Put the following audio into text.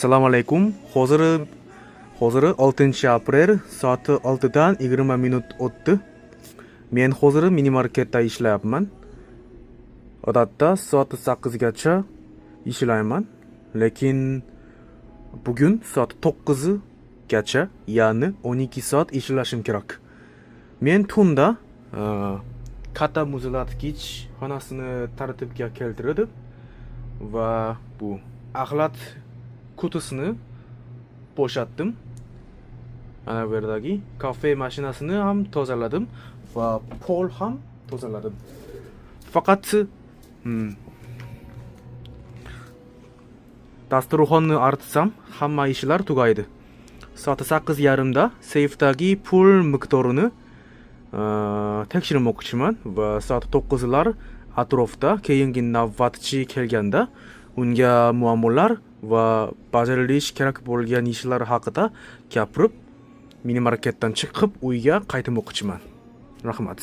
Assalomu alaykum. Hozir 6-aprel soati 6dan 20 minut o'tdi. Men hozir minimarketda ishlayapman. Odatda soat 8 gacha ishlayman, lekin bugun soat 9 gacha, ya'ni 12 soat ishlashim kerak. Men tunda katta muzlatgich xonasini tartibga keltirdim va bu axlat kutusini bo'shatdim. Ana bu yerdagi kafe mashinasini ham tozaladim va pol ham tozaladim. Faqat dasturxonni artsam hamma ishlar tugaydi. Soat 8:30da seyfdagi pul miqdorini tekshirmoqchiman va soat 9lar atrofda keyingi navbatchi kelganda unga muammolar va bajarilish kerak bo'lgan ishlar haqida gapirib, minimarketdan chiqib uyga qaytmoqchiman. Rahmat.